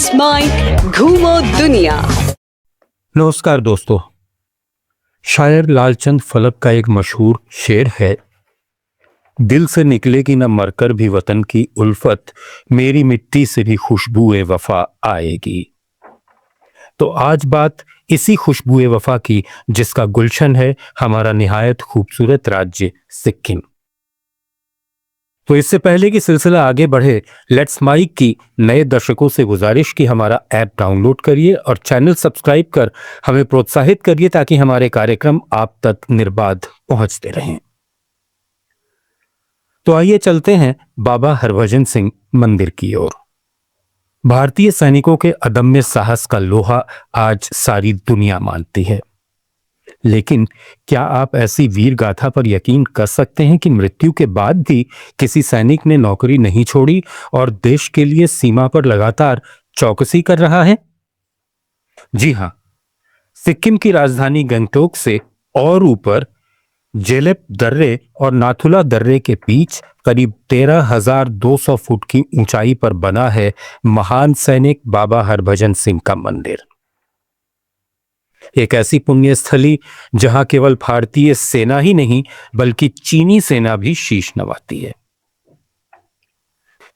Let's mic घूमो दुनिया। नमस्कार दोस्तों। शायर लालचंद फलक का एक मशहूर शेर है, दिल से निकलेगी न मरकर भी वतन की उल्फत, मेरी मिट्टी से भी खुशबुए वफा आएगी। तो आज बात इसी खुशबुए वफा की, जिसका गुलशन है हमारा निहायत खूबसूरत राज्य सिक्किम। तो इससे पहले कि सिलसिला आगे बढ़े, लेट्स माइक की नए दर्शकों से गुजारिश कि हमारा ऐप डाउनलोड करिए और चैनल सब्सक्राइब कर हमें प्रोत्साहित करिए ताकि हमारे कार्यक्रम आप तक निर्बाध पहुंचते रहें। तो आइए चलते हैं बाबा हरभजन सिंह मंदिर की ओर। भारतीय सैनिकों के अदम्य साहस का लोहा आज सारी दुनिया मानती है, लेकिन क्या आप ऐसी वीर गाथा पर यकीन कर सकते हैं कि मृत्यु के बाद भी किसी सैनिक ने नौकरी नहीं छोड़ी और देश के लिए सीमा पर लगातार चौकसी कर रहा है? जी हां, सिक्किम की राजधानी गंगटोक से और ऊपर जेलेप दर्रे और नाथुला दर्रे के बीच करीब 13,200 फुट की ऊंचाई पर बना है महान सैनिक बाबा हरभजन सिंह का मंदिर। एक ऐसी पुण्य स्थली जहां केवल भारतीय सेना ही नहीं बल्कि चीनी सेना भी शीश नवाती है।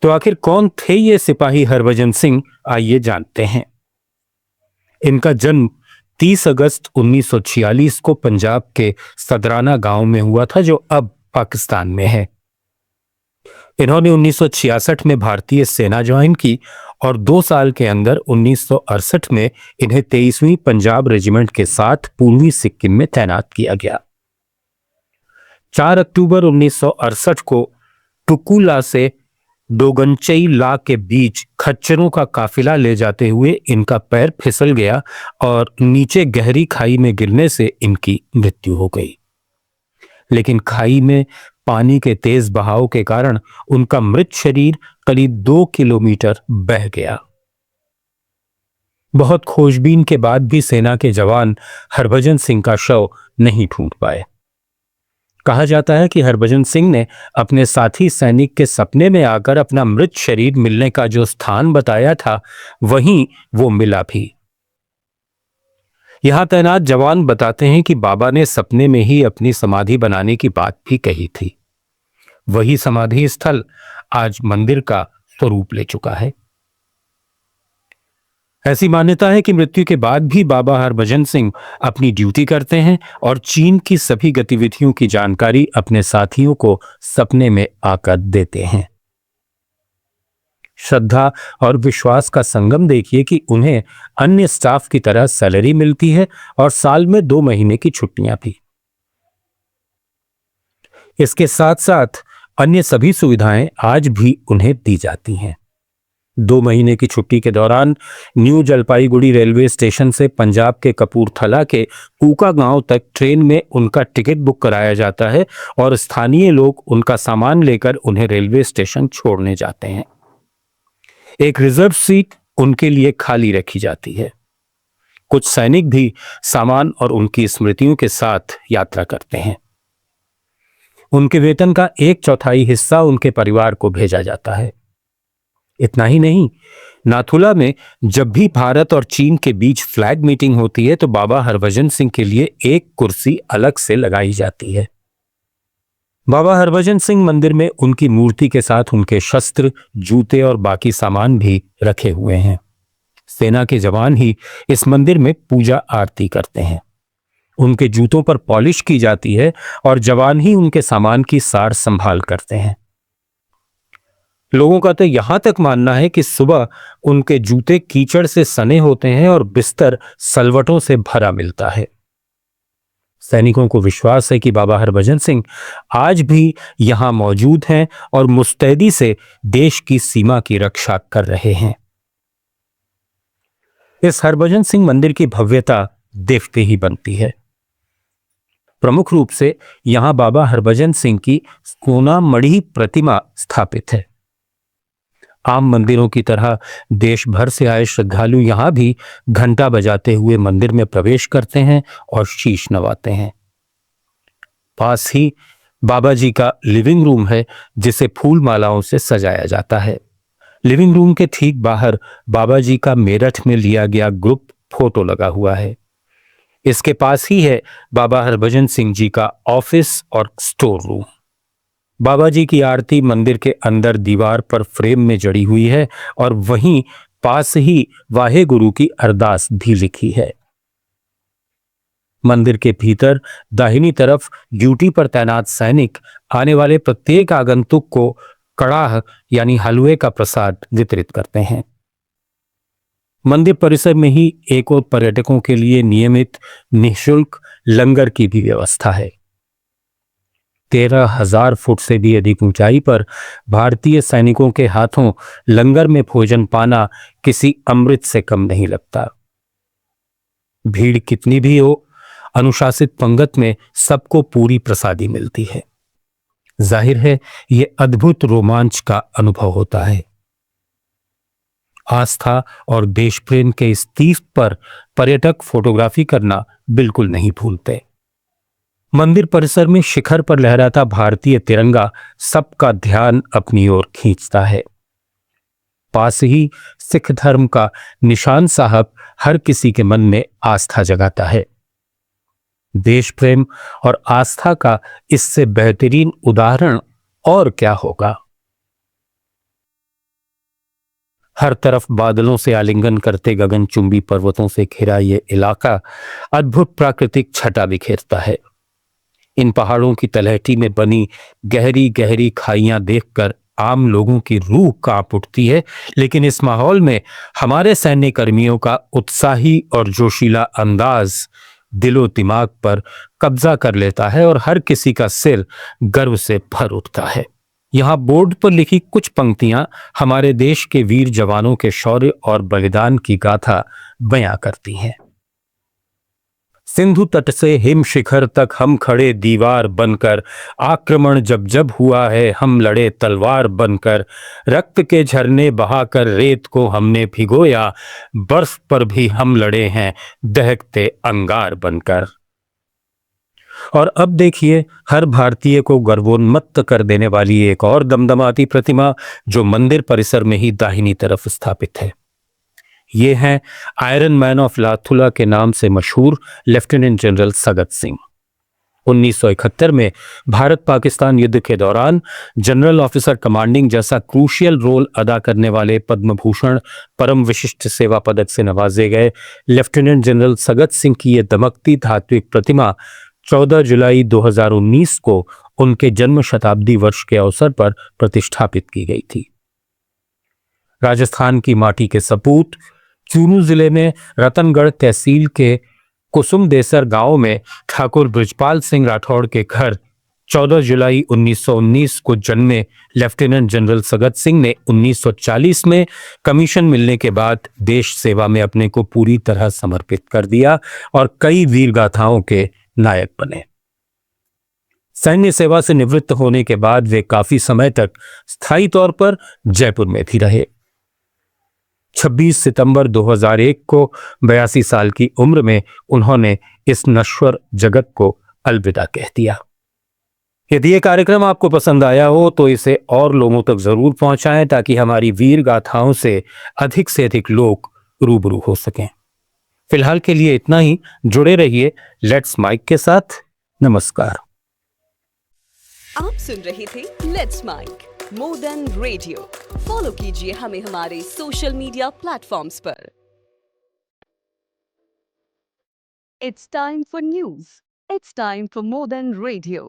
तो आखिर कौन थे ये सिपाही हरभजन सिंह, आइए जानते हैं। इनका जन्म 30 अगस्त 1946 को पंजाब के सदराना गांव में हुआ था, जो अब पाकिस्तान में है। इन्होंने 1966 में भारतीय सेना ज्वाइन की और 2 साल के अंदर 1968 में इन्हें 23वीं पंजाब रेजिमेंट के साथ पूर्वी सिक्किम में तैनात किया गया। 4 अक्टूबर 1968 को टुकुला से डोगनचई ला के बीच खच्चरों का काफिला ले जाते हुए इनका पैर फिसल गया और नीचे गहरी खाई में गिरने से इनकी मृत्यु हो गई। लेकिन खाई में पानी के तेज बहाव के कारण उनका मृत शरीर करीब 2 किलोमीटर बह गया। बहुत खोजबीन के बाद भी सेना के जवान हरभजन सिंह का शव नहीं ढूंढ पाए। कहा जाता है कि हरभजन सिंह ने अपने साथी सैनिक के सपने में आकर अपना मृत शरीर मिलने का जो स्थान बताया था, वहीं वो मिला भी। यहां तैनात जवान बताते हैं कि बाबा ने सपने में ही अपनी समाधि बनाने की बात भी कही थी। वही समाधि स्थल आज मंदिर का स्वरूप ले चुका है। ऐसी मान्यता है कि मृत्यु के बाद भी बाबा हरभजन सिंह अपनी ड्यूटी करते हैं और चीन की सभी गतिविधियों की जानकारी अपने साथियों को सपने में आकर देते हैं। श्रद्धा और विश्वास का संगम देखिए कि उन्हें अन्य स्टाफ की तरह सैलरी मिलती है और साल में 2 महीने की छुट्टियां भी। इसके साथ साथ अन्य सभी सुविधाएं आज भी उन्हें दी जाती हैं। 2 महीने की छुट्टी के दौरान न्यू जलपाईगुड़ी रेलवे स्टेशन से पंजाब के कपूरथला के कूका गांव तक ट्रेन में उनका टिकट बुक कराया जाता है और स्थानीय लोग उनका सामान लेकर उन्हें रेलवे स्टेशन छोड़ने जाते हैं। एक रिजर्व सीट उनके लिए खाली रखी जाती है। कुछ सैनिक भी सामान और उनकी स्मृतियों के साथ यात्रा करते हैं। उनके वेतन का 1/4 हिस्सा उनके परिवार को भेजा जाता है। इतना ही नहीं, नाथुला में जब भी भारत और चीन के बीच फ्लैग मीटिंग होती है तो बाबा हरभजन सिंह के लिए एक कुर्सी अलग से लगाई जाती है। बाबा हरभजन सिंह मंदिर में उनकी मूर्ति के साथ उनके शस्त्र, जूते और बाकी सामान भी रखे हुए हैं। सेना के जवान ही इस मंदिर में पूजा आरती करते हैं। उनके जूतों पर पॉलिश की जाती है और जवान ही उनके सामान की सार संभाल करते हैं। लोगों का तो यहां तक मानना है कि सुबह उनके जूते कीचड़ से सने होते हैं और बिस्तर सलवटों से भरा मिलता है। सैनिकों को विश्वास है कि बाबा हरभजन सिंह आज भी यहां मौजूद हैं और मुस्तैदी से देश की सीमा की रक्षा कर रहे हैं। इस हरभजन सिंह मंदिर की भव्यता देखते ही बनती है। प्रमुख रूप से यहां बाबा हरभजन सिंह की सोना मणि प्रतिमा स्थापित है। आम मंदिरों की तरह देश भर से आए श्रद्धालु यहां भी घंटा बजाते हुए मंदिर में प्रवेश करते हैं और शीश नवाते हैं। पास ही बाबा जी का लिविंग रूम है, जिसे फूल मालाओं से सजाया जाता है। लिविंग रूम के ठीक बाहर बाबा जी का मेरठ में लिया गया ग्रुप फोटो लगा हुआ है। इसके पास ही है बाबा हरभजन सिंह जी का ऑफिस और स्टोर रूम। बाबा जी की आरती मंदिर के अंदर दीवार पर फ्रेम में जड़ी हुई है और वहीं पास ही वाहे गुरु की अरदास भी लिखी है। मंदिर के भीतर दाहिनी तरफ ड्यूटी पर तैनात सैनिक आने वाले प्रत्येक आगंतुक को कड़ाह यानी हलवे का प्रसाद वितरित करते हैं। मंदिर परिसर में ही एक और पर्यटकों के लिए नियमित निःशुल्क लंगर की भी व्यवस्था है। 13,000 फुट से भी अधिक ऊंचाई पर भारतीय सैनिकों के हाथों लंगर में भोजन पाना किसी अमृत से कम नहीं लगता। भीड़ कितनी भी हो, अनुशासित पंगत में सबको पूरी प्रसादी मिलती है। जाहिर है यह अद्भुत रोमांच का अनुभव होता है। आस्था और देश प्रेम के इस तीर्थ पर पर्यटक फोटोग्राफी करना बिल्कुल नहीं भूलते। मंदिर परिसर में शिखर पर लहराता भारतीय तिरंगा सबका ध्यान अपनी ओर खींचता है। पास ही सिख धर्म का निशान साहब हर किसी के मन में आस्था जगाता है। देश प्रेम और आस्था का इससे बेहतरीन उदाहरण और क्या होगा। हर तरफ बादलों से आलिंगन करते गगनचुंबी पर्वतों से घिरा ये इलाका अद्भुत प्राकृतिक छटा बिखेरता है। इन पहाड़ों की तलहटी में बनी गहरी गहरी खाइयां देखकर आम लोगों की रूह कांप उठती है, लेकिन इस माहौल में हमारे सैन्य कर्मियों का उत्साही और जोशीला अंदाज दिलो दिमाग पर कब्जा कर लेता है और हर किसी का सिर गर्व से भर उठता है। यहाँ बोर्ड पर लिखी कुछ पंक्तियां हमारे देश के वीर जवानों के शौर्य और बलिदान की गाथा बयां करती हैं। सिंधु तट से हिम शिखर तक हम खड़े दीवार बनकर, आक्रमण जब जब हुआ है हम लड़े तलवार बनकर, रक्त के झरने बहाकर रेत को हमने भिगोया, बर्फ पर भी हम लड़े हैं दहकते अंगार बनकर। और अब देखिए हर भारतीय को गर्वोन्मत्त कर देने वाली एक और दमदमाती प्रतिमा जो मंदिर परिसर में ही दाहिनी तरफ स्थापित है। ये हैं आयरन मैन ऑफ लाथुला के नाम से मशहूर लेफ्टिनेंट जनरल सगत सिंह। 1971 में भारत पाकिस्तान युद्ध के दौरान जनरल ऑफिसर कमांडिंग जैसा क्रूशियल रोल अदा करने वाले पद्म भूषण परम विशिष्ट सेवा पदक से नवाजे गए लेफ्टिनेंट जनरल सगत सिंह की यह दमकती धात्विक प्रतिमा 14 जुलाई 2019 को उनके जन्म शताब्दी वर्ष के अवसर पर प्रतिष्ठापित की गई थी। राजस्थान की माटी के सपूत चूरू जिले में रतनगढ़ तहसील के कुसुमदेसर गांव में ठाकुर बृजपाल सिंह राठौड़ के घर 14 जुलाई 1919 को जन्मे लेफ्टिनेंट जनरल सगत सिंह ने 1940 में कमीशन मिलने के बाद देश सेवा में अपने को पूरी तरह समर्पित कर दिया और कई वीर गाथाओं के नायक बने। सैन्य सेवा से निवृत्त होने के बाद वे काफी समय तक स्थायी तौर पर जयपुर में भी रहे। 26 सितंबर 2001 को 82 साल की उम्र में उन्होंने इस नश्वर जगत को अलविदा कह दिया। यदि ये कार्यक्रम आपको पसंद आया हो तो इसे और लोगों तक जरूर पहुंचाएं ताकि हमारी वीर गाथाओं से अधिक लोग रूबरू हो सकें। फिलहाल के लिए इतना ही। जुड़े रहिए लेट्स माइक के साथ। नमस्कार। आप सुन रहे थे let's mike more than radio. Follow कीजिए हमें हमारे सोशल मीडिया प्लेटफॉर्म्स पर। It's time for news. It's time for more than radio.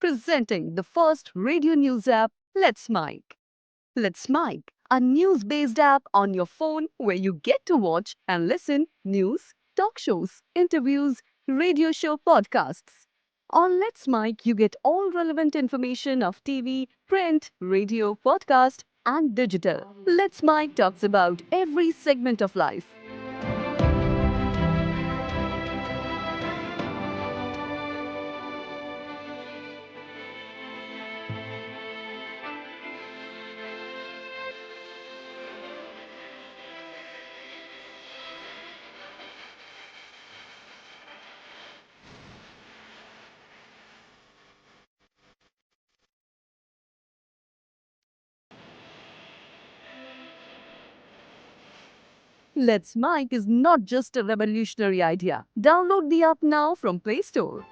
Presenting the first radio news app, Let's Mike. Let's Mike, a news-based app on your phone where you get to watch and listen news, talk shows, interviews, radio show podcasts. On Let's Mike, you get all relevant information of TV, print, radio, podcast, and digital. Let's Mike talks about every segment of life. Let's Mike is not just a revolutionary idea. Download the app now from Play Store.